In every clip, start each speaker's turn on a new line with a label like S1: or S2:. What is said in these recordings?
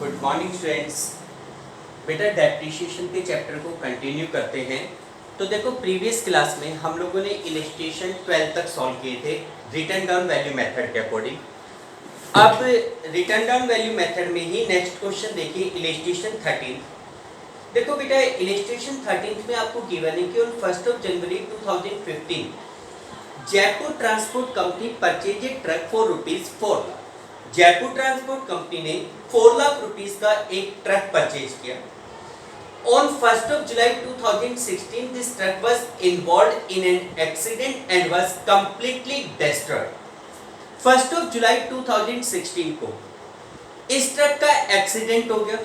S1: Good morning students. बेटा depreciation के chapter को कंटिन्यू करते हैं। तो देखो प्रीवियस क्लास में हम लोगों ने इलस्ट्रेशन 12 तक सॉल्व किए थे रिटर्न डाउन वैल्यू मेथड के अकॉर्डिंग। अब रिटर्न डाउन वैल्यू मेथड में ही नेक्स्ट क्वेश्चन देखिए इलस्ट्रेशन 13। देखो बेटा इलस्ट्रेशन 13 में आपको गिवन है कि on 1 January 2015 Jaipur transport company purchase a truck for ₹4 lakh. Jaipur transport company ने 4 लाख रुपीस का एक ट्रक परचेज किया। On 1st July 2016, this truck was involved in an accident and was completely destroyed. 1st July 2016 को इस ट्रक का accident हो गया,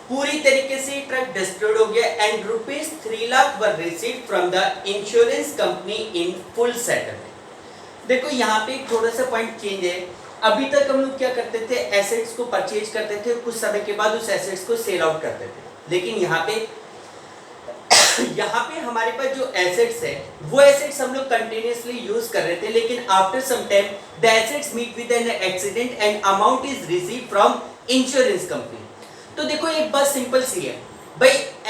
S1: पूरी तरीके से ट्रक डिस्ट्रॉयड हो गया and ₹3 lakh were received from the insurance company in full settlement. देखो यहाँ पे थोड़ा सा पॉइंट चेंज है। अभी तक हम लोग क्या करते थे, एसेट्स को परचेज करते थे, कुछ समय के बाद उस एसेट्स को सेल आउट करते थे। लेकिन यहाँ पे हमारे पास जो एसेट्स है वो एसेट्स हम लोग कंटिन्यूअसली यूज कर रहे थे, लेकिन after some time the assets meet with an accident and amount is received from insurance company. तो देखो एक बात सिंपल सी है भाई,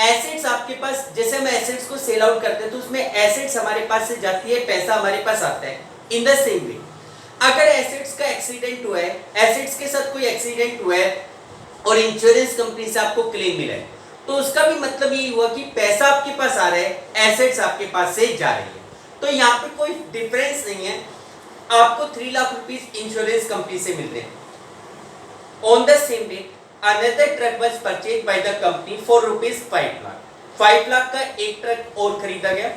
S1: एसेट्स आपके पास, जैसे हम एसेट्स को सेल आउट करते हैं तो उसमें एसेट्स हमारे पास से जाती है, पैसा हमारे पास आता है। इन द सेम वे अगर एसेट्स का एक्सीडेंट हुआ है, एसेट्स के साथ कोई एक्सीडेंट हुआ है और इंश्योरेंस कंपनी से आपको क्लेम मिला है, तो उसका भी मतलब ये हुआ कि पैसा आपके पास आ रहा है, एसेट्स आपके पास से जा रही है। तो यहाँ पे कोई डिफरेंस नहीं है, आपको 3 लाख रुपीस इंश्योरेंस कंपनी से मिल रहे हैं। On the same day another truck was purchased by the company for ₹5 lakh. 5 lakh का एक ट्रक और खरीदा गया।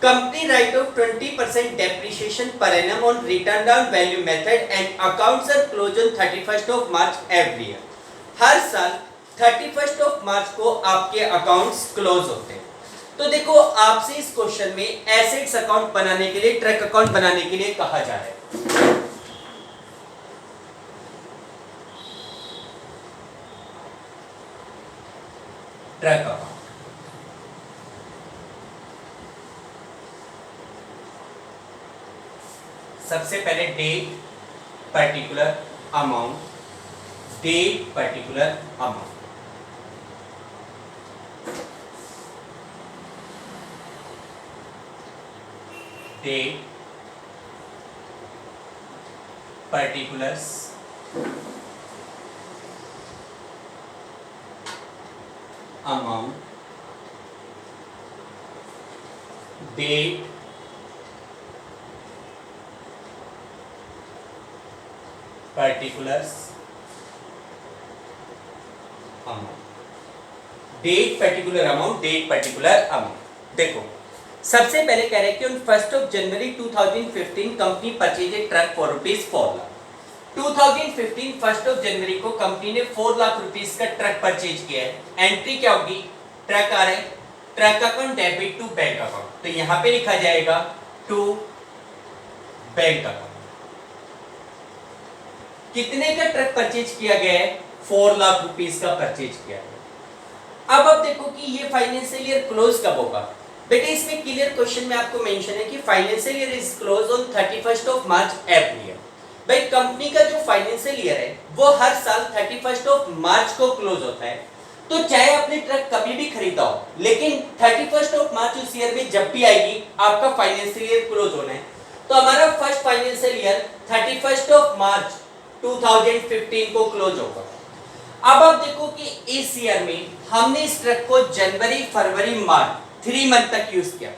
S1: Company write off 20% depreciation per annum on written down value method and accounts are close on 31 March every year. हर साल 31 मार्च को आपके accounts close होते हैं। तो देखो आपसे इस क्वेश्चन में एसेट्स अकाउंट बनाने के लिए, ट्रक अकाउंट बनाने के लिए कहा जा रहा है। ट्रक अकाउंट सबसे पहले date particular amount, date particular amount, date particulars amount, date particulars amount, date particular amount, date particular amount. देखो सबसे पहले कह रहे हैं कि on 1 January 2015 company purchase a truck for ₹4 lakh. 2015 1 जनवरी को कंपनी ने 4 लाख रुपीस का ट्रक परचेज किया है। एंट्री क्या होगी, ट्रक आ रहा है, truck account debit to bank account, तो यहां पे लिखा जाएगा टू बैंक अकाउंट। कितने का ट्रक परचेज किया गया है, 4 लाख रुपीस का परचेज किया गया। अब देखो कि ये फाइनेंशियल ईयर क्लोज कब होगा। बेटे इसमें क्लियर क्वेश्चन में आपको मेंशन है कि financial year is close on 31 March every year. भाई कंपनी का जो फाइनेंशियल ईयर है वो हर साल 31 मार्च को क्लोज होता है। तो चाहे आपने ट्रक कभी भी खरीदा हो, लेकिन 31 मार्च उस ईयर में जब भी आएगी आपका फाइनेंशियल ईयर क्लोज होना है। तो हमारा फर्स्ट फाइनेंशियल ईयर 31 मार्च 2015 को क्लोज होगा। अब आप देखो कि इस ईयर में हमने इस ट्रक को जनवरी फरवरी मार्च 3 मंथ तक यूज किया।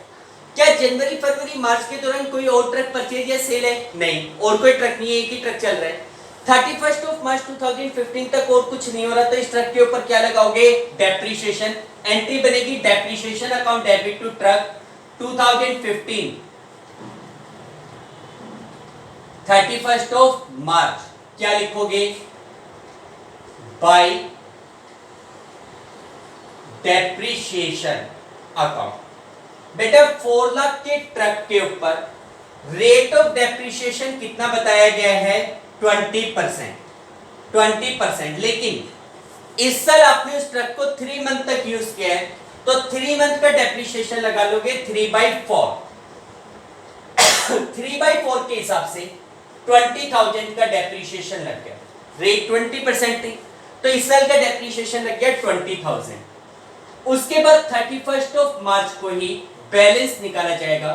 S1: क्या जनवरी फरवरी मार्च के दौरान कोई और ट्रक परचेज या सेल है? नहीं, और कोई ट्रक नहीं है, एक ही ट्रक चल रहा है। 31 मार्च 2015 तक और कुछ नहीं हो रहा, तो इस ट्रक के ऊपर क्या लगाओगे, डेप्रिसिएशन। एंट्री बनेगी depreciation account debit to truck 2015 31 मार्च। क्या लिखोगे, बाय डेप्रिसिएशन अकाउंट। बेटा 4 लाख के ट्रक के ऊपर रेट ऑफ डेप्रिसिएशन कितना बताया गया है, 20%। लेकिन इस साल आपने उस ट्रक को 3 मंथ तक यूज किया है, तो 3 मंथ का डेप्रिसिएशन लगा लोगे 3/4। 3/4 के हिसाब से 20,000 का डेप्रिसिएशन लग गया। रेट 20% थी, तो इस साल का डेप्रिसिएशन लग गया 20,000। उसके बाद 31 ऑफ मार्च को ही बैलेंस निकाला जाएगा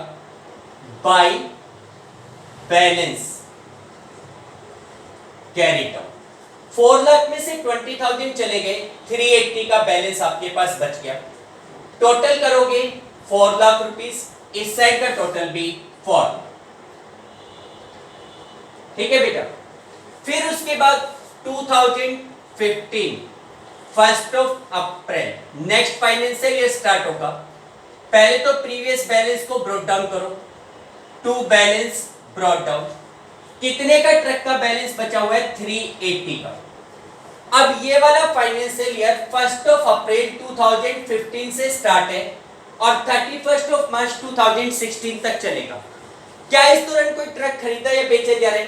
S1: by balance carried out. 4 lakh में से 20,000 चले गए, 380 का बैलेंस आपके पास बच गया। टोटल करोगे 4 लाख रुपीस, इस साइड का टोटल भी 4। ठीक है बेटा। फिर उसके बाद 2015 1 अप्रैल नेक्स्ट फाइनेंशियल ईयर स्टार्ट होगा। पहले तो प्रीवियस बैलेंस को ब्रॉट डाउन करो, टू बैलेंस ब्रॉट डाउन। कितने का ट्रक का बैलेंस बचा हुआ है? 380 का। अब ये वाला फाइनेंशियल ईयर 1 अप्रैल 2015 से स्टार्ट है और 31 मार्च 2016 तक चलेगा। क्या इस दौरान कोई ट्रक खरीदा या बेचा जा रहा है?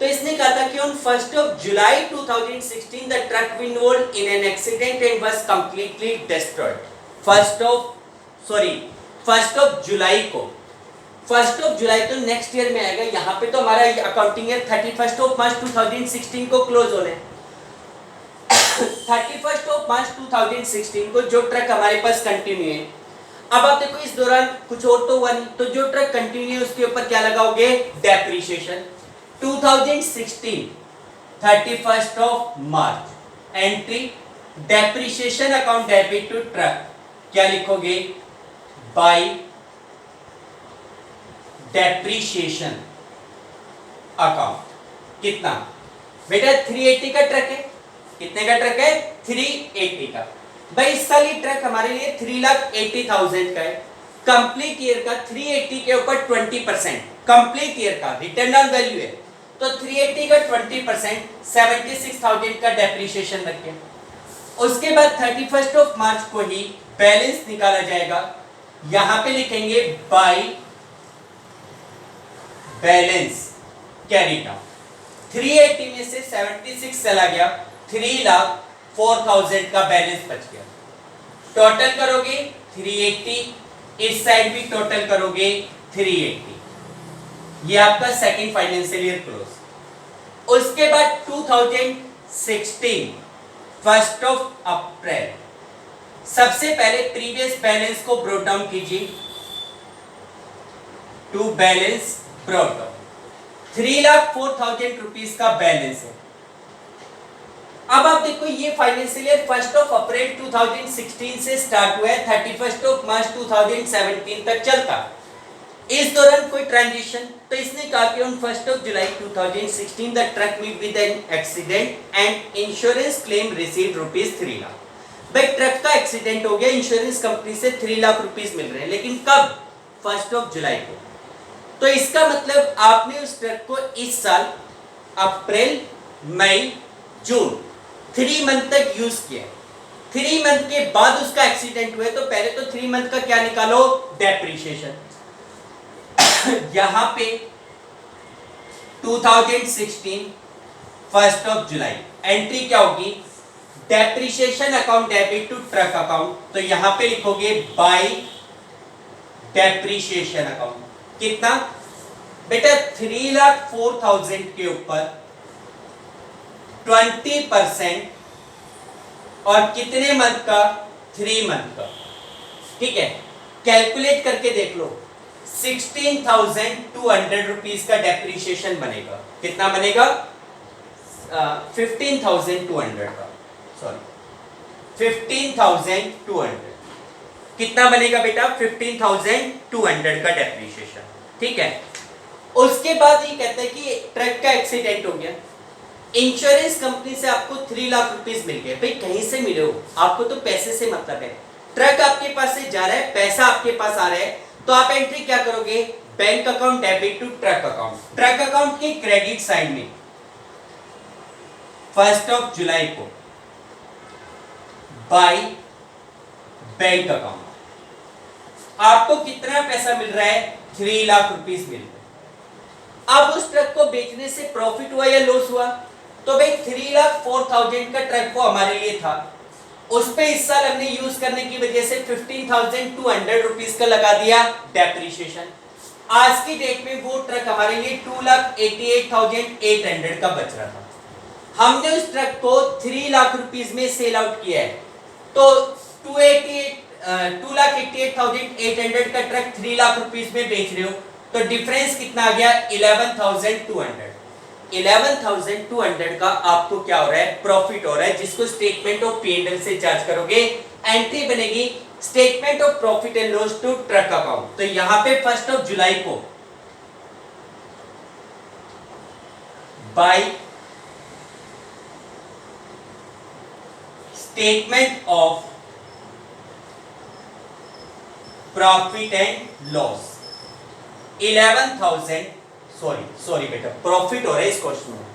S1: तो इसने कहा था कि on 1 July 2016 the truck was involved in an accident and was completely destroyed। 1 जुलाई को, 1 जुलाई तो नेक्स्ट ईयर में आएगा। यहाँ पे तो हमारा अकाउंटिंग ईयर 31 मार्च 2016 को क्लोज होने। 31 मार्च 2016 को जो ट्रक हमारे पास कंटिन्यू है। अब आप देखो इस दौरान कुछ और तो हुआ नहीं, तो जो ट्रक कंटिन्यू है उसके ऊपर क्या लगाओगे? Depreciation. 2016 31 March entry depreciation account debit to truck, क्या लिखोगे? By depreciation account. कितना बेटा? 380 का ट्रक है। कितने का ट्रक है? 380 का। भाई इस साल ये ट्रक हमारे लिए 3,80,000 का है। कंप्लीट ईयर का 380 के ऊपर 20% कंप्लीट ईयर का रिटर्न ऑन वैल्यू है, तो 380 का 20% 76,000 का डेप्रिसिएशन रखें। उसके बाद 31 मार्च को ही बैलेंस निकाला जाएगा। यहां पे लिखेंगे बाय बैलेंस कैरिड आउट। 380 में से 76 चला गया, 3,04,000 का बैलेंस बच गया। टोटल करोगे 380, इस साइड भी टोटल करोगे 380। ये आपका सेकंड फाइनेंशियल ईयर क्लोज। उसके बाद 2016 1 अप्रैल सबसे पहले प्रीवियस बैलेंस को ब्रोट डाउन कीजिए, to balance brought down. 3,04,000 rupees का बैलेंस है। अब आप देखो ये फाइनेंशियल ईयर 1 अप्रैल 2016 से स्टार्ट हुआ है, 31 मार्च 2017 तक चलता। इस दौरान कोई ट्रांजिशन, तो इसने कहा कि on 1 July 2016 the truck meet with an accident and insurance claim received ₹3 lakh. भाई ट्रक का एक्सीडेंट हो गया, इंश्योरेंस कंपनी से 3 लाख रुपीस मिल रहे हैं, लेकिन कब? 1 जुलाई को। तो इसका मतलब आपने उस ट्रक को इस साल अप्रैल, मई, जून 3 मंथ तक यूज किया। 3 मंथ के बाद उसका एक्सीडेंट हुआ, तो पहले तो 3 मंथ का क्या निकालो? डेप्रिसिएशन। यहां पे 2016 1 जुलाई एंट्री क्या होगी? Depreciation account debit to truck account, तो यहां पे लिखोगे बाय डेप्रिसिएशन अकाउंट। कितना बेटा? 3,04,000 के ऊपर 20% और कितने मंथ का? 3 मंथ का। ठीक है, कैलकुलेट करके देख लो। 16,200 रुपीस का डेप्रिसिएशन बनेगा। कितना बनेगा? 15,200 का, सॉरी 15,200। कितना बनेगा बेटा? 15,200 का डेप्रिसिएशन। ठीक है। उसके बाद ये कहता है कि ट्रक का एक्सीडेंट हो गया, इंश्योरेंस कंपनी से आपको 3 लाख रुपीस मिल गए। भाई कहीं से मिले हो, आपको तो पैसे से मतलब है। ट्रक आपके पास से जा रहा है, पैसा आपके पास आ रहा है, तो आप एंट्री क्या करोगे? Bank account debit to truck account. Truck account की क्रेडिट साइड में 1 जुलाई को बाय बैंक अकाउंट। आपको कितना पैसा मिल रहा है? 3 लाख रुपीस मिल रहा है। अब उस ट्रक को बेचने से प्रॉफिट हुआ या लॉस हुआ? तो भाई 3,04,000 का ट्रक वो हमारे लिए था, उस पे इस साल हमने यूज करने की वजह से 15,200 रुपीस का लगा दिया डेप्रिसिएशन। आज की डेट में वो ट्रक हमारे लिए 2,88,800 का बच रहा था। हमने उस ट्रक को 3 लाख रुपीस में सेल आउट किया है, तो 2,88,800 का ट्रक 3 लाख रुपीस में बेच रहे हो, तो डिफरेंस कितना आ गया? 11,200। 11,200 का आपको क्या हो रहा है? प्रॉफिट हो रहा है, जिसको स्टेटमेंट ऑफ P&L से चार्ज करोगे। एंट्री बनेगी statement of profit and loss to truck account. तो यहां पे 1 जुलाई को by statement of profit and loss 11,000 sorry बेटा, प्रॉफिट हो रहा है इस क्वेश्चन में,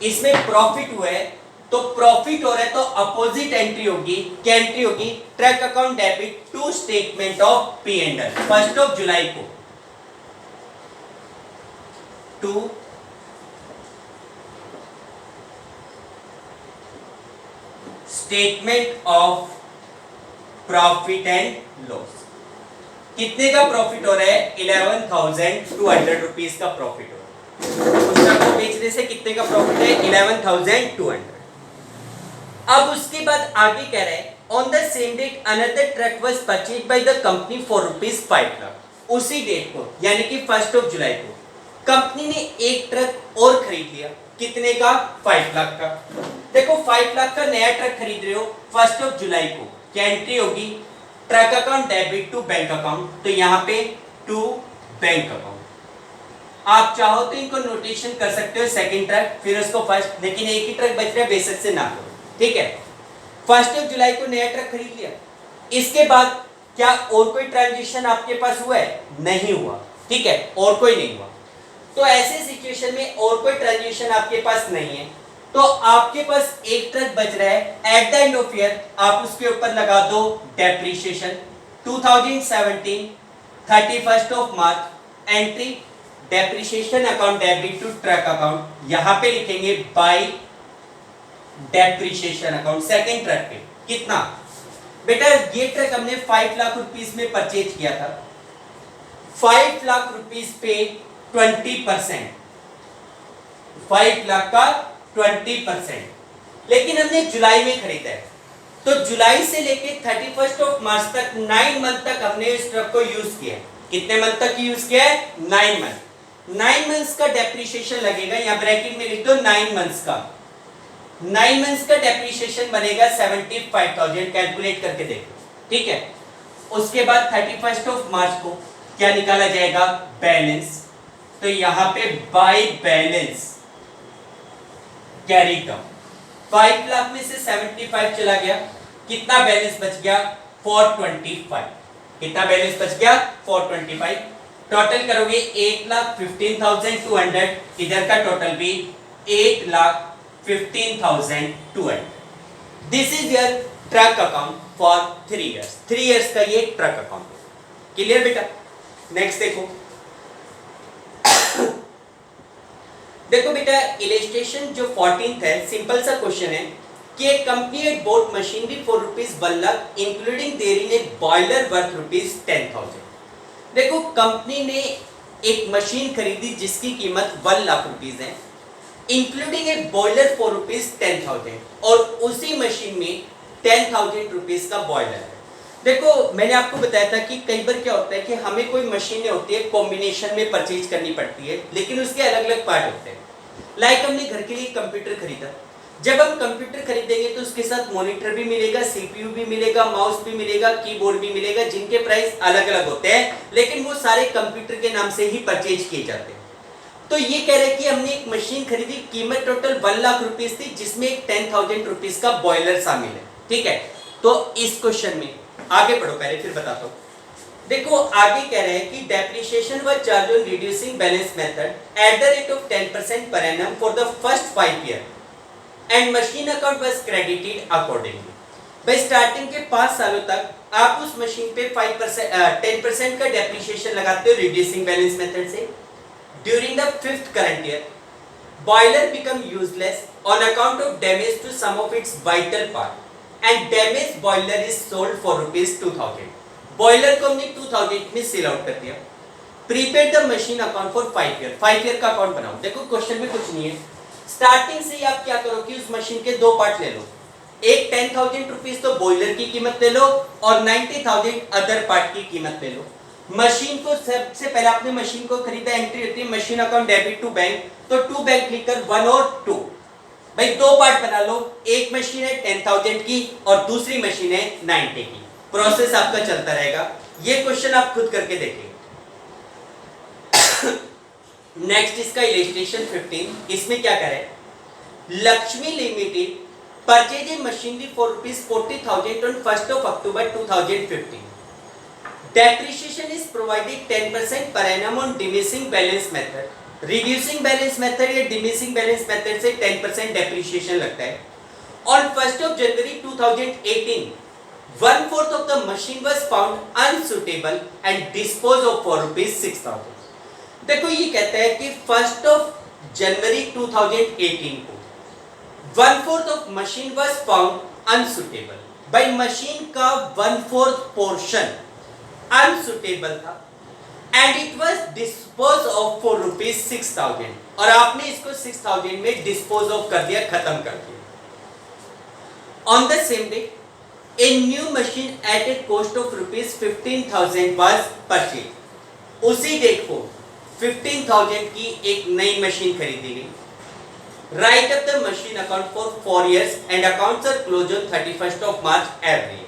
S1: इसमें प्रॉफिट हुआ है, तो प्रॉफिट हो रहा है तो अपोजिट एंट्री होगी, क्या एंट्री होगी? Truck account debit to statement of P&L 1 जुलाई को to statement of profit and loss. कितने का प्रॉफिट हो रहा है? 11,200 रुपीस का प्रॉफिट हो रहा है। उस ट्रक को बेचने से कितने का प्रॉफिट है? 11,200। अब उसके बाद आगे कह रहे हैं on the same date another truck was purchased by the company for ₹5 lakh. उसी डेट को यानी कि 1 जुलाई को कंपनी ने एक ट्रक और खरीद लिया, कितने का? 5 लाख का। देखो 5 लाख का नया ट्रक खरीद रहे हो 1 जुलाई को, क्या एंट्री होगी? Truck account debit to bank account, तो यहां पे टू बैंक अकाउंट। आप चाहो तो इनको नोटेशन कर सकते हो, सेकंड ट्रक फिर उसको फर्स्ट, लेकिन एक ही ट्रक बच रहा है, बेशक से ना करो, ठीक है। 1 जुलाई को नया ट्रक खरीद लिया, इसके बाद क्या और कोई ट्रांजेक्शन आपके पास हुआ है? नहीं हुआ, ठीक है, और कोई नहीं हुआ। तो ऐसे सिचुएशन में और कोई ट्रांजेक्शन आपके पास नहीं है, तो आपके पास एक ट्रक बच रहा है। At the end of year आप उसके ऊपर लगा दो depreciation 2017 31 March entry depreciation account debit to truck account, यहां पे लिखेंगे by depreciation account second truck पे। कितना? बेटा ये ट्रक हमने 5 लाख रुपीस में परचेज किया था, 5 लाख रुपीस पे 20%, 5 लाख का 20%, लेकिन हमने जुलाई में खरीदा है, तो जुलाई से लेके 31 मार्च तक 9 मंथ तक हमने इस ट्रक को यूज किया है। कितने मंथ तक यूज किया है? 9 मंथ। 9 मंथ्स का डेप्रिसिएशन लगेगा, यहां ब्रैकेट में लिख दो 9 मंथ्स का। 9 मंथ्स का डेप्रिसिएशन बनेगा 75,000, कैलकुलेट करके देखो, ठीक है। उसके बाद 31 मार्च को क्या निकाला जाएगा? बैलेंस। तो यहां पे by balance carry down 5 lakh में से 75 चला गया, कितना बैलेंस बच गया? 425। कितना बैलेंस बच गया? 425। टोटल करोगे 8,15,200, इधर का टोटल भी 8,15,200। This is your truck account for 3 years. 3 years का ये ट्रक अकाउंट है। क्लियर बेटा? नेक्स्ट देखो, देखो बेटा इलस्ट्रेशन जो 14th है, सिंपल सा क्वेश्चन है कि एक company had boat machinery for ₹1 lakh including therein A boiler worth ₹10,000। देखो कंपनी ने एक मशीन खरीदी जिसकी कीमत 1 लाख रुपीस है, इंक्लूडिंग ए बॉयलर फॉर ₹10,000, और उसी मशीन में 10,000 रुपीस का बॉयलर है। देखो मैंने आपको बताया था कि कई बार क्या होता है कि हमें कोई मशीनें होती है कॉम्बिनेशन में परचेज करनी पड़ती है, लेकिन उसके अलग अलग पार्ट होते हैं। लाइक हमने घर के लिए कंप्यूटर खरीदा, जब हम कंप्यूटर खरीदेंगे तो उसके साथ मॉनिटर भी मिलेगा, सीपीयू भी मिलेगा, माउस भी मिलेगा, कीबोर्ड भी मिलेगा, जिनके प्राइस अलग अलग होते हैं, लेकिन वो सारे कंप्यूटर के नाम से ही परचेज किए जाते हैं। तो ये कह रहे हैं कि हमने एक मशीन खरीदी, कीमत टोटल 1 लाख रुपीस थी, जिसमें एक 10,000 रुपीस का बॉयलर शामिल है, ठीक है। तो इस क्वेश्चन में आगे पढ़ो, पहले फिर बताता हूं। देखो आगे कह रहे हैं कि depreciation was charge on reducing balance method at the rate of 10% per annum for the first 5 year and machine account was credited accordingly. भाई स्टार्टिंग के 5 सालों तक आप उस मशीन पे 10% का डेप्रिसिएशन लगाते हो रिड्यूसिंग बैलेंस मेथड से। During the 5th current year boiler become useless on account of damage to some of its vital part and damaged boiler is sold for ₹2,000। Boiler को हमने 2,000 में सेल आउट कर दिया। Prepare the machine account for 5 year. 5 year का account बनाओ। देखो question में कुछ नहीं है, स्टार्टिंग से ही आप क्या करो कि उस मशीन के दो पार्ट ले लो, एक 10,000 रुपीज तो बॉयलर की कीमत ले लो और 90,000 अदर पार्ट की कीमत ले लो। मशीन को सबसे पहले आपने मशीन को खरीदा, एंट्री होती है machine account debit to bank, तो टू बैंक लिखकर 1 और 2, भाई दो पार्ट बना लो, एक मशीन है 10,000 की और दूसरी मशीन है 90 की। प्रोसेस आपका चलता रहेगा, ये क्वेश्चन आप खुद करके देखें। नेक्स्ट इसका इलस्ट्रेशन 15, इसमें क्या करें, Lakshmi limited purchase machinery for ₹40,000 on 1st of October 2015. Depreciation is provided 10% per annum on diminishing balance method. Reducing balance method या diminishing balance method से 10% depreciation लगता है। On 1st of January 2018, 1/4 of the machine was found unsuitable and disposed of for ₹6,000. देखो ये कहता है कि 1st of January 2018 को 1/4 of machine was found unsuitable, भाई मशीन का 1/4 पोर्शन अनसुटेबल था and it was dispose of for ₹6,000, और आपने इसको 6,000 में डिस्पोज ऑफ कर दिया, खत्म कर दिया। On the same day a new machine at a cost of ₹15,000 was purchase. उसी डेट को 15,000 की एक नई मशीन खरीदी गई। Write up the machine account for 4 years and accounts are close on 31st of March every year.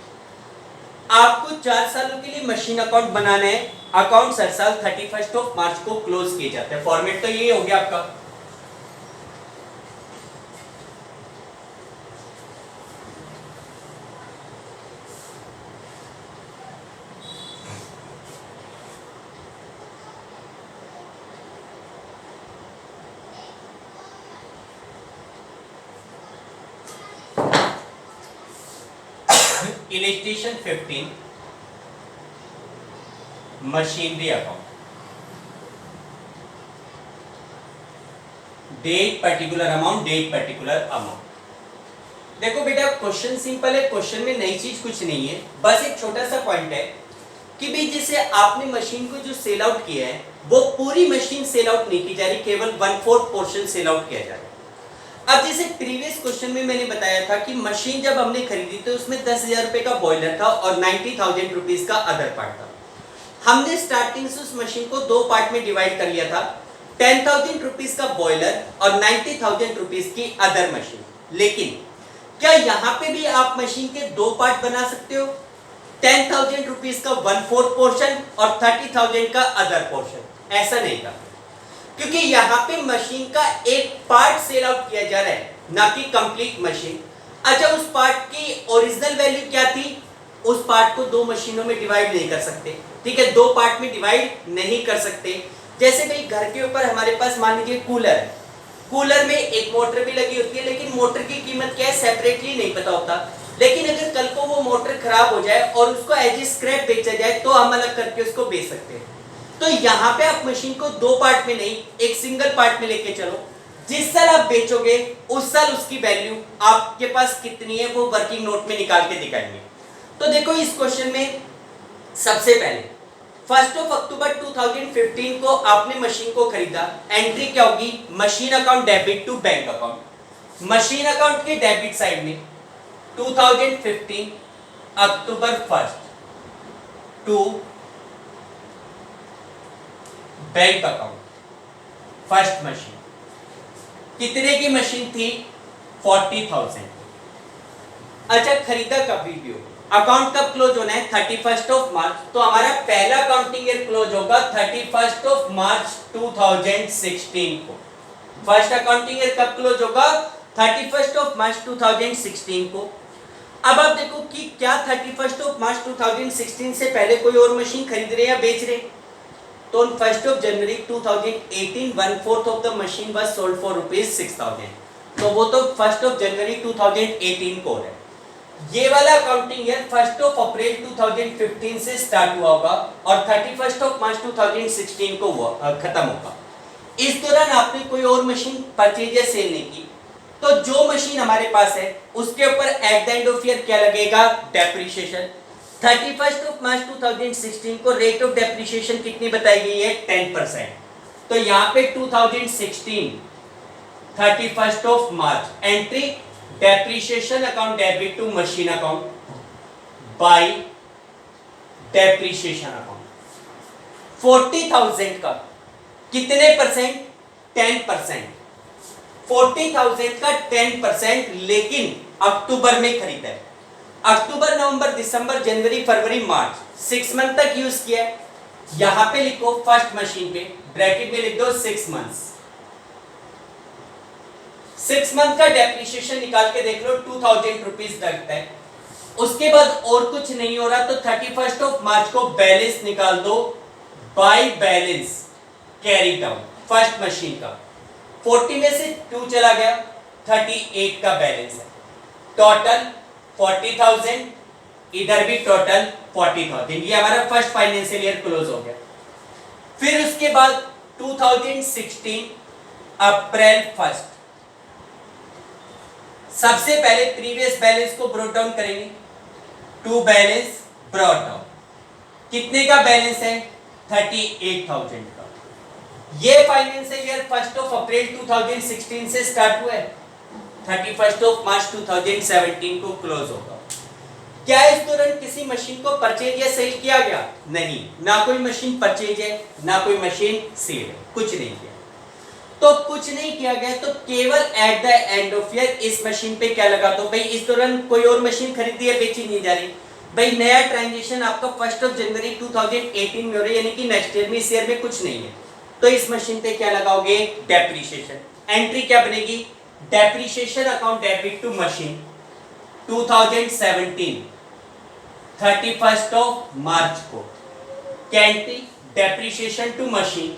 S1: आपको 4 सालों के लिए मशीन अकाउंट बनाना है, अकाउंट हर साल 31st of March को क्लोज किए जाते हैं। फॉर्मेट तो ये हो गया आपका। Illustration 15, machinery account, date particular amount, date particular amount. देखो बेटा क्वेश्चन सिंपल है, क्वेश्चन में नई चीज कुछ नहीं है, बस एक छोटा सा पॉइंट है कि भाई जैसे आपने मशीन को जो सेल आउट किया है वो पूरी मशीन सेल आउट नहीं की जा रही, केवल 1/4 पोर्शन सेल आउट किया जा रहा है। अब जैसे प्रीवियस क्वेश्चन में मैंने बताया था कि मशीन जब हमने खरीदी तो उसमें 10,000 रुपए का बॉयलर था और 90,000 रुपीज का अदर पार्ट था। हमने स्टार्टिंग से उस मशीन को दो पार्ट में डिवाइड कर लिया था, 10,000 रुपीज का बॉयलर और 90,000 रुपीज की अदर मशीन। लेकिन क्या यहाँ पे भी आप मशीन के दो पार्ट बना सकते हो, 10,000 रुपीज का 1/4 पोर्शन और 30,000 का अदर पोर्शन? ऐसा नहीं था, क्योंकि यहाँ पे मशीन का एक पार्ट सेल आउट किया जा रहा है, ना कि कंप्लीट मशीन। अच्छा उस पार्ट की ओरिजिनल वैल्यू क्या थी, उस पार्ट को दो मशीनों में डिवाइड नहीं कर सकते, ठीक है, दो पार्ट में डिवाइड नहीं कर सकते। जैसे भाई घर के ऊपर हमारे पास मान लीजिए कूलर है, कूलर में एक मोटर भी लगी होती है, लेकिन मोटर की कीमत क्या है सेपरेटली नहीं पता होता। लेकिन अगर कल को वो मोटर खराब हो जाए और उसको एज ए स्क्रैप बेचा जाए तो हम अलग करके उसको बेच सकते हैं। तो यहाँ पे आप मशीन को दो पार्ट में नहीं, एक सिंगल पार्ट में लेके चलो, जिस साल आप बेचोगे उस साल उसकी वैल्यू आपके पास कितनी है वो वर्किंग नोट में निकाल के दिखाएंगे। तो देखो इस क्वेश्चन में सबसे पहले 1st of October 2015 को आपने मशीन को खरीदा, एंट्री क्या होगी, machine account debit to bank account. Machine account के डेबिट साइड में 2015 अक्टूबर 1 to bank account, first machine. कितने की मशीन थी, 40,000। अच्छा खरीदा कब वीडियो, अकाउंट कब क्लोज होना है, 31st of March, तो हमारा पहला अकाउंटिंग ईयर क्लोज होगा 31st of March 2016 को। फर्स्ट अकाउंटिंग ईयर कब क्लोज होगा, 31st of March 2016 को। अब आप देखो कि क्या 31st of March 2016 से पहले कोई और मशीन खरीद रहे या बेच रहे, तो on 1st of January 2018 1/4 of the machine was sold for ₹6,000, तो वो तो 1st of January 2018 को है। ये वाला accounting year 1st of April 2015 से स्टार्ट हुआ होगा और 31st of March 2016 को खत्म होगा। इस दौरान आपने कोई और मशीन परचेज या सेल नहीं की, तो जो मशीन हमारे पास है उसके ऊपर eight the end of year क्या लगेगा, डेप्रिसिएशन। 31st of March 2016 को रेट ऑफ डेप्रिसिएशन कितनी बताई गई है, 10%। तो यहाँ पे 2016 31st of March entry depreciation account debit to machine account by depreciation account. 40,000 का कितने परसेंट? 10%। 40,000 का 10%, लेकिन अक्टूबर में खरीदा है। अक्टूबर, नवंबर, दिसंबर, जनवरी, फरवरी, मार्च 6 मंथ तक यूज किया है। यहां पे लिखो फर्स्ट मशीन पे ब्रैकेट में लिख दो 6 मंथ्स। 6 मंथ का डेप्रिसिएशन निकाल के देख लो 2000 रुपीज लगता है। उसके बाद और कुछ नहीं हो रहा तो 31st ऑफ मार्च को बैलेंस निकाल दो by balance carry down first machine का। 40 में से 2 चला गया, 38 का बैलेंस है। टोटल 40,000, इधर भी टोटल 40,000। ये हमारा फर्स्ट फाइनेंशियल ईयर क्लोज हो गया। फिर उसके बाद 2016 अप्रैल 1 सबसे पहले प्रीवियस बैलेंस को ब्रॉट डाउन करेंगे। टू बैलेंस ब्रॉट डाउन, कितने का बैलेंस है? 38,000 का। ये फाइनेंशियल ईयर 1 अप्रैल 2016 से स्टार्ट हुआ है, 31 मार्च 2017 को क्लोज होगा। क्या इस दौरान किसी मशीन को परचेज या सेल किया गया? नहीं, ना कोई मशीन परचेज है ना कोई मशीन सेल है, कुछ नहीं किया। तो कुछ नहीं किया गया तो केवल eight the end of year इस मशीन पे क्या लगा दो भाई, इस दौरान कोई और मशीन खरीदी है, बेची नहीं जा रही भाई, नया ट्रांजेक्शन आपका 1 जनवरी 2018 में हो रहा है, यानी कि नेक्स्ट ईयर में, इस ईयर में कुछ नहीं है। तो इस मशीन पे क्या लगाओगे? डेप्रिसिएशन। एंट्री क्या बनेगी? Depreciation account debit to machine 2017 31 of March को। कैंट्री डेप्रिसिएशन टू मशीन,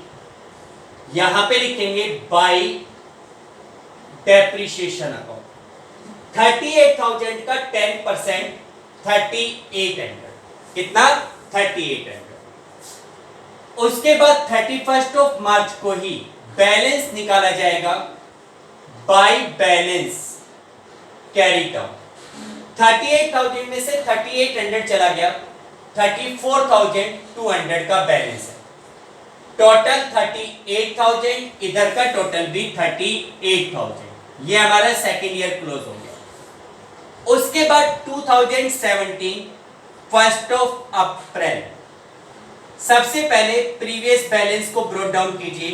S1: यहां पे लिखेंगे बाय डेप्रिसिएशन अकाउंट। 38,000 का 10% 3800, कितना? 3800। उसके बाद 31 ऑफ मार्च को ही बैलेंस निकाला जाएगा बाय बैलेंस कैरी डाउन। 38,000 में से 3800 चला गया, 34,200 का बैलेंस है। टोटल 38,000, इधर का टोटल भी 38,000। ये हमारा सेकेंड ईयर क्लोज हो गया। उसके बाद 2017 1 अप्रैल सबसे पहले प्रीवियस बैलेंस को ब्रॉट डाउन कीजिए।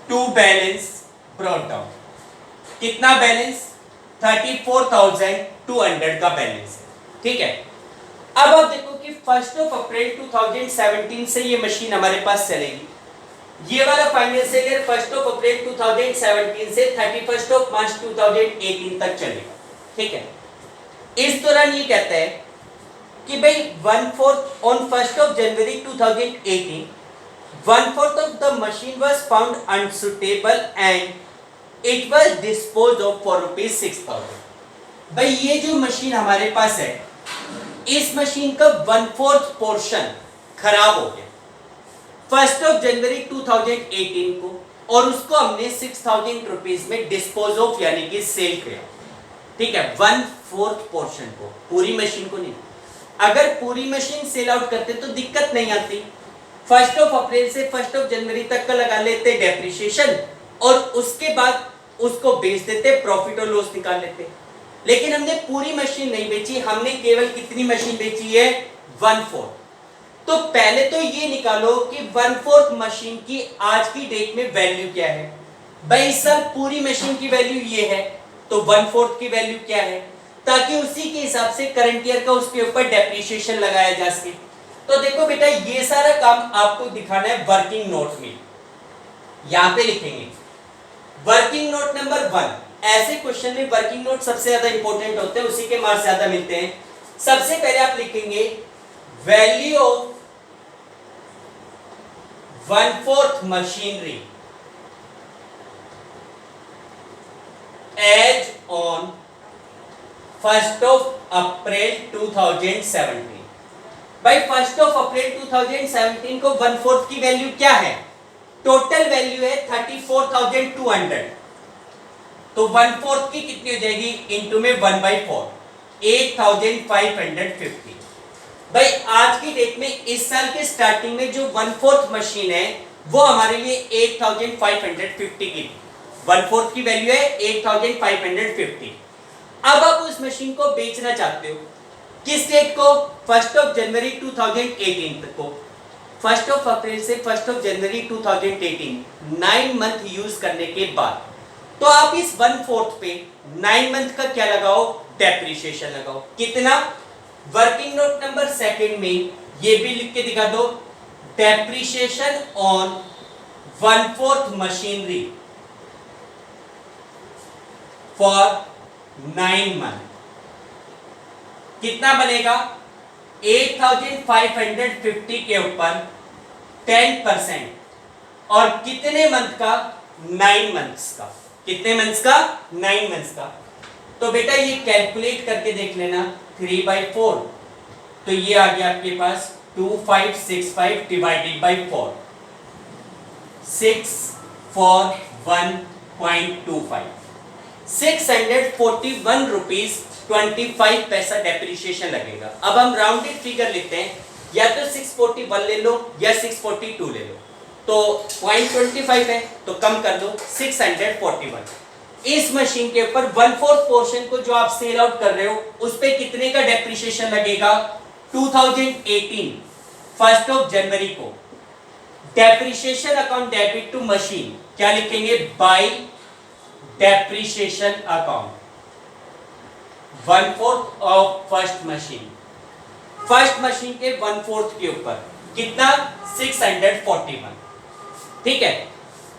S1: टू बैलेंस ब्रॉट डाउन, कितना बैलेंस? 34,200 का बैलेंस है। ठीक है, अब आप देखो कि 1 अप्रैल 2017 से ये मशीन हमारे पास चलेगी। ये वाला फाइनेंशियल ईयर 1 अप्रैल 2017 से 31 मार्च 2018 तक चलेगा। ठीक है, इस दौरान ये कहता है कि भाई 1/4 on 1 January 2018 1/4 of the machine was found unsuitable and it was disposed of for ₹6,000। भाई ये जो मशीन हमारे पास है, इस मशीन का 1/4 पोर्शन खराब हो गया 1 जनवरी 2018 को, और उसको हमने 6,000 रुपीज में डिस्पोज ऑफ यानी कि सेल किया। ठीक है, 1/4 पोर्शन को, पूरी मशीन को नहीं। अगर पूरी मशीन सेल आउट करते तो दिक्कत नहीं आती। 1 अप्रैल से 1 जनवरी तक का लगा लेते डेप्रिसिएशन, और उसके बाद उसको बेच देते, प्रॉफिट और लॉस निकाल लेते। लेकिन हमने पूरी मशीन नहीं बेची, हमने केवल कितनी मशीन बेची है? 1/4। तो पहले तो ये निकालो कि 1/4 मशीन की आज की डेट में वैल्यू क्या है। भाई सर पूरी मशीन की वैल्यू ये है, तो 1/4 की वैल्यू क्या है, ताकि उसी के हिसाब से करंट ईयर का उसके ऊपर डेप्रिसिएशन लगाया जा सके। तो देखो बेटा, ये सारा काम आपको दिखाना है वर्किंग नोट में। यहां पे लिखेंगे वर्किंग नोट नंबर 1। ऐसे क्वेश्चन में वर्किंग नोट सबसे ज्यादा इंपॉर्टेंट होते हैं, उसी के मार्क्स ज्यादा मिलते हैं। सबसे पहले आप लिखेंगे value of 1/4 machinery as on 1 April 2017। भाई 1 अप्रैल 2017 को 1/4 की वैल्यू क्या है? टोटल वैल्यू है 34,200। तो 1/4 की कितनी हो जाएगी? इंटू में 1/4, 8,550। भाई आज की डेट में, इस साल के स्टार्टिंग में जो 1/4 मशीन है वो हमारे लिए 8,550 की थी। 1/4 की वैल्यू है 8550। अब आप उस मशीन को बेचना चाहते हो किस डेट को? 1 जनवरी 2018 को। 1 अप्रैल से 1 जनवरी 2018, 9 मंथ यूज करने के बाद। तो आप इस 1/4 पे 9 मंथ का क्या लगाओ? डेप्रिसिएशन लगाओ। कितना? वर्किंग नोट नंबर सेकंड में ये भी लिख के दिखा दो, depreciation on 1/4 machinery for 9 month. कितना बनेगा? 8550 के ऊपर 10% और कितने मंथ का? 9 मंथ्स का। कितने मंथ्स का? 9 मंथ्स का। तो बेटा ये कैलकुलेट करके देख लेना, 3/4 तो ये आ गया आपके पास 2565 डिवाइडेड बाई 4, 6 for 1.25, 641 रुपीज 25 पैसा डेप्रिसिएशन लगेगा। अब हम राउंडेड फिगर लेते हैं, या तो 641 ले लो या 642 ले लो। तो 0.25 है तो कम कर दो 641। इस मशीन के ऊपर 1/4 पोर्शन को जो आप सेल आउट कर रहे हो उस पे कितने का डेप्रिसिएशन लगेगा? 2018 जनवरी 1 को। Depreciation account debit to machine क्या लिखेंगे? By depreciation account 1/4 of first machine. First machine के 1/4 के ऊपर कितना? 641। ठीक है।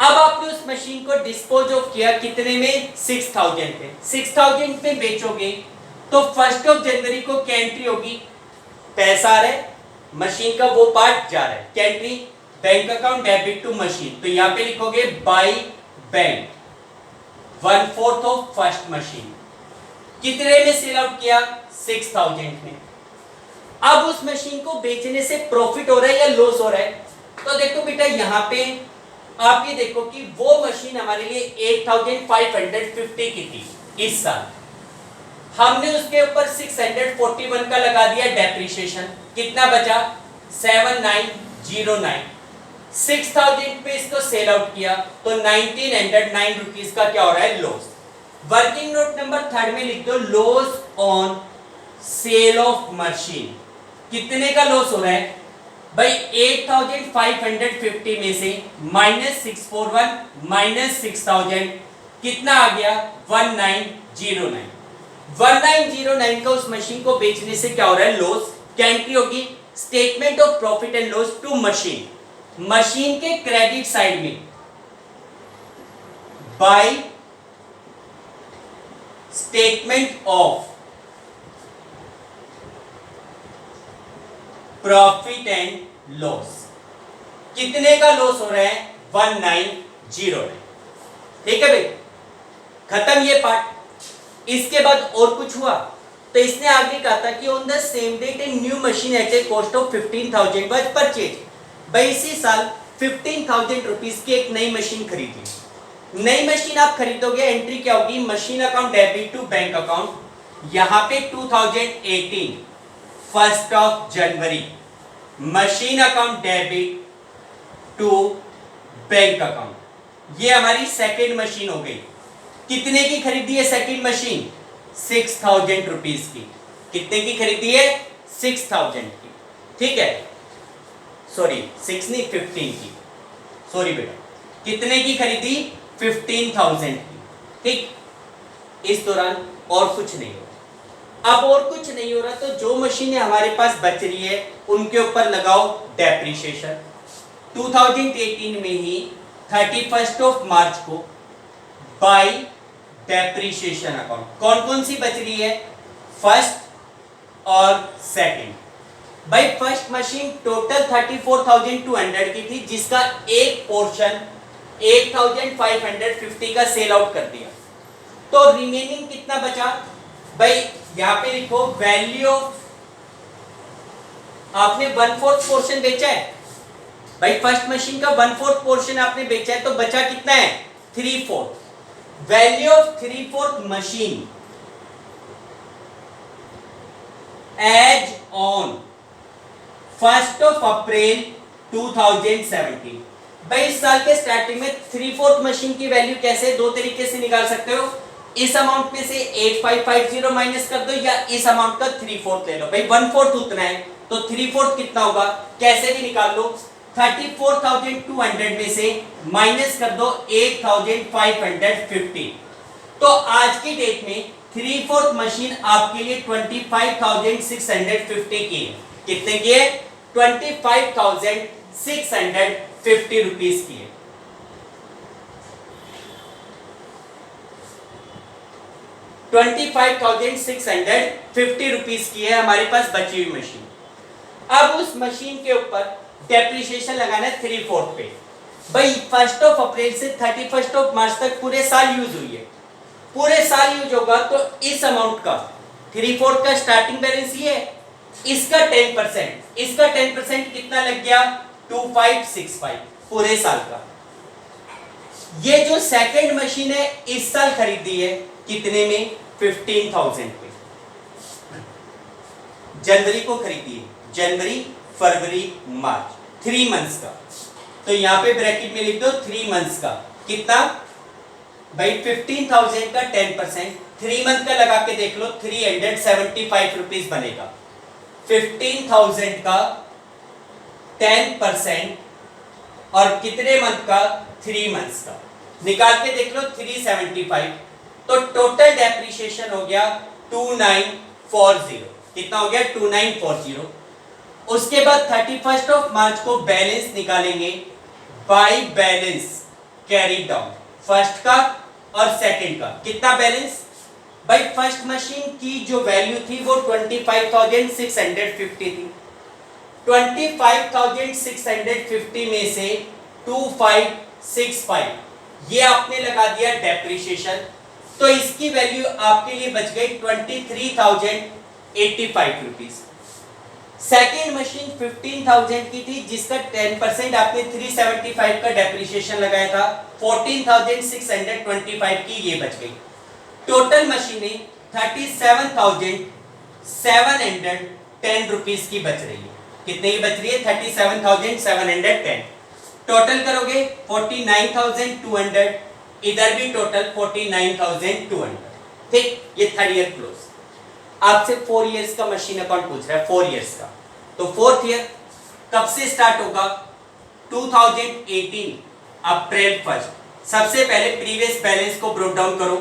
S1: अब आपने उस मशीन को डिस्पोज ऑफ किया कितने में? 6000 पे। 6000 पे बेचोगे तो 1 जनवरी को क्या एंट्री होगी? पैसा आ रहा है, मशीन का वो पार्ट जा रहा है, क्या entry? Bank account debit to machine. तो यहां पे लिखोगे by bank 1/4 of first machine. कितने में सेल आउट किया? 6000 में। अब उस मशीन को बेचने से प्रॉफिट हो रहा है या लॉस हो रहा है? तो देखो बेटा यहां पे आप ये देखो कि वो मशीन हमारे लिए 8550 की थी इस साल। हमने उसके ऊपर 641 का लगा दिया डेप्रिसिएशन। कितना बचा? 7909। 6000 पे इसको सेल आउट किया तो 1909 रुपीज का क्या हो रहा है? Loss. Working note number third में लिख दो, loss on sale of machine. कितने का लॉस हो रहा है भाई? 8550 में से -641 -6000 कितना आ गया? 1909। 1909 का उस मशीन को बेचने से क्या हो रहा है? लॉस। क्या एंट्री होगी? Statement of profit and loss to machine. Machine के क्रेडिट साइड में by statement of profit and loss. कितने का लॉस हो रहा है? 1909। ठीक है भाई, खत्म ये पार्ट। इसके बाद और कुछ हुआ तो इसने आगे कहा था कि on the same date a new machine at a cost of 15,000 was purchase. भाई इसी साल 15,000 रुपीज की एक नई मशीन खरीदी। नई मशीन आप खरीदोगे, एंट्री क्या होगी? Machine account debit to bank account. यहां पे 2018 जनवरी 1 machine account debit to bank account. ये हमारी सेकेंड मशीन हो गई। कितने की खरीदी है सेकेंड मशीन? 6000 रुपीज की। कितने की खरीदी है? 6000 की। ठीक है, सॉरी 6 नहीं 15 की, सॉरी बेटा। कितने की खरीदी? 15,000 की। ठीक, इस दौरान और कुछ नहीं हो। अब और कुछ नहीं हो रहा तो जो मशीनें हमारे पास बच रही है उनके ऊपर लगाओ डेप्रिसिएशन। 2018 में ही 31 मार्च को बाय डेप्रिसिएशन अकाउंट कौन कौन सी बच रही है? फर्स्ट और सेकंड। भाई फर्स्ट मशीन टोटल 34,200 की थी जिसका एक पोर्शन 8,550 का सेल आउट कर दिया। तो रिमेनिंग कितना बचा? भाई यहां पे लिखो वैल्यू ऑफ, आपने 1/4 पोर्शन बेचा है। भाई फर्स्ट मशीन का 1/4 पोर्शन आपने बेचा है तो बचा कितना है? 3/4। Value of 3/4 machine as on 1 April 2017। भाई इस साल के स्टार्टिंग में 3/4 मशीन की वैल्यू कैसे, दो तरीके से निकाल सकते हो। इस अमाउंट में से 8550 माइनस कर दो या इस अमाउंट का 3/4 ले लो। भाई 1/4 उतना है तो 3/4 कितना होगा, कैसे भी निकाल लो। 34,200 में से माइनस कर दो 8,550। तो आज की डेट में 3/4 मशीन आपके लिए 25,650 की है। कितने की है, 25,650 रुपीज की है। 25,650 रुपीज की है हमारे पास बची हुई मशीन। अब उस मशीन के ऊपर डेप्रिसिएशन लगाना है 3/4 पे। भाई 1 अप्रैल से 31 मार्च तक पूरे साल यूज हुई है, पूरे साल यूज होगा तो इस अमाउंट का 3/4 का स्टार्टिंग बैलेंस ये है, इसका 10%, इसका 10% कितना लग गया 2565 पूरे साल का। ये जो सेकंड मशीन है इस साल खरीदी है कितने में, 15,000 पे, जनवरी को खरीदी है, जनवरी फरवरी मार्च, 3 मंथ्स का। तो यहां पे ब्रैकेट में लिख दो 3 मंथ्स का कितना, भाई 15,000 का 10%, 3 मंथ का लगा के देख लो 375 रुपीज बनेगा। 15,000 का 10% और कितने मंथ का, 3 मंथ्स का, निकाल के देख लो 375। तो टोटल डेप्रिसिएशन हो गया 2940। कितना हो गया 2940। उसके बाद 31 मार्च को बैलेंस निकालेंगे by balance carry down, first का और सेकंड का। कितना बैलेंस, भाई फर्स्ट मशीन की जो वैल्यू थी वो 25,650 थी। 25,650 में से 2565 ये आपने लगा दिया डेप्रिसिएशन, तो इसकी वैल्यू आपके लिए बच गई 23,085 रुपीज। सेकेंड मशीन 15,000 की थी जिसका 10% आपने 375 का डेप्रिसिएशन लगाया था, 14,625 की ये बच गई। टोटल मशीनें 37,710 रुपीज की बच रही है। कितने की बच रही है, 37,710। टोटल करोगे 49,200, इधर भी टोटल 49,200। ठीक, ये थर्ड ईयर क्लोज। आपसे 4 इयर्स का मशीन अकाउंट पूछ रहा है, 4 इयर्स का। तो फोर्थ ईयर कब से स्टार्ट होगा, 2018 अप्रैल 1। सबसे पहले प्रीवियस बैलेंस को ब्रोट डाउन करो,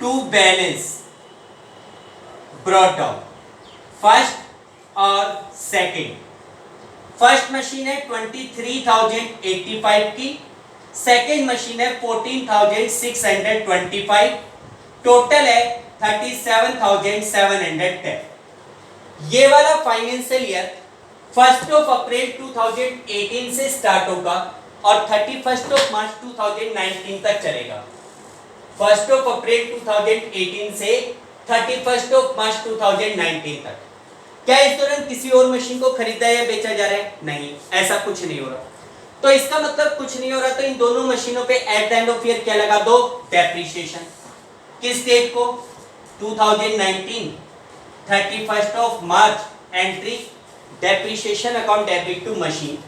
S1: to balance brought down first और सेकंड। फर्स्ट मशीन है 23,085 की, सेकंड मशीन है 14,625, टोटल है 37,710। ये वाला फाइनेंशियल ईयर 1 अप्रैल 2018 से स्टार्ट होगा और 31 मार्च 2019 तक चलेगा। 1 अप्रैल 2018 से 31 मार्च 2019 तक। क्या इस दौरान किसी और मशीन को खरीदा या बेचा जा रहा है, नहीं, ऐसा कुछ नहीं हो रहा। तो इसका मतलब कुछ नहीं हो रहा, तो इन दोनों मशीनों पे at the end of year क्या लगा दो, डेप्रिसिएशन। किस डेट को, 2019 31 मार्च entry depreciation account debit to machine,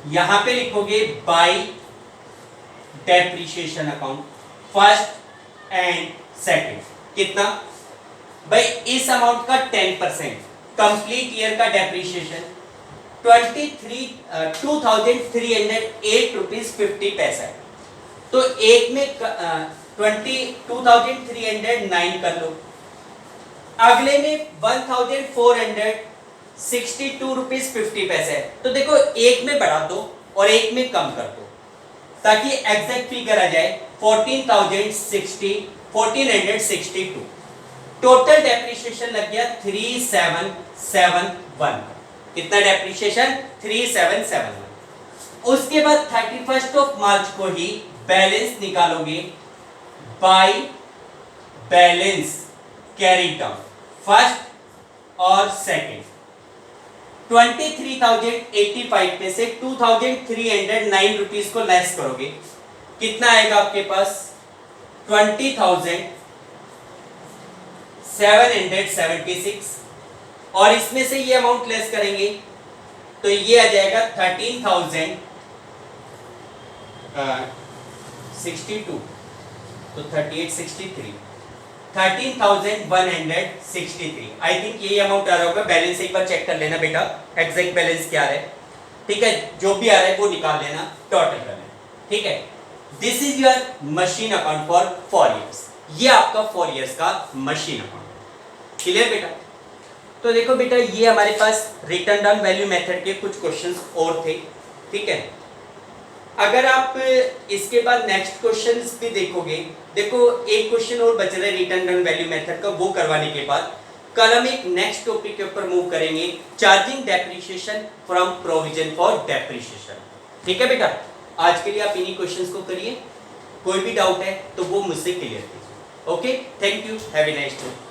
S1: यहां पे लिखोगे by depreciation account first and second. कितना, भाई इस अमाउंट का 10% कंप्लीट ईयर का डेप्रिसिएशन 2,308 रुपीज 50 पैसा है। तो एक में 22,309 कर लो, अगले में 1,462 रुपीज 50 पैसे है। तो देखो एक में बढ़ा दो और एक में कम कर दो ताकि एग्जैक्ट फिगर आ जाए 14,462। टोटल डेप्रिसिएशन लग गया 3771। कितना डेप्रिसिएशन, 3771। उसके बाद 31 मार्च को ही बैलेंस निकालोगे by balance carry down first और सेकंड। 23,085 में से 2,309 रुपीज को लेस करोगे, कितना आएगा आपके पास, 20,776। और इसमें से ये अमाउंट लेस करेंगे तो ये आ जाएगा 13,000 62 तो 38 63 13,163 आई थिंक यही अमाउंट आ रहा होगा। बैलेंस एक बार चेक कर लेना बेटा, एग्जैक्ट बैलेंस क्या आ रहा है, ठीक है, जो भी आ रहा है वो निकाल लेना, टोटल कर लेना, ठीक है। This is your machine account for 4 years, ये आपका 4 इयर्स का मशीन अकाउंट, क्लियर बेटा। तो देखो बेटा ये हमारे पास रिटर्न डाउन वैल्यू मेथड के कुछ क्वेश्चंस और थे, ठीक है। अगर आप इसके बाद नेक्स्ट क्वेश्चंस भी देखोगे, देखो एक क्वेश्चन और बच रहा है रिटर्न डाउन वैल्यू मेथड का, वो करवाने के बाद कल हम एक नेक्स्ट टॉपिक के ऊपर मूव करेंगे, charging depreciation from provision for depreciation, ठीक है बेटा। आज के लिए आप इन्हीं क्वेश्चंस को करिए, कोई भी डाउट है तो वो मुझसे क्लियर कीजिए। Okay, thank you, have a nice day.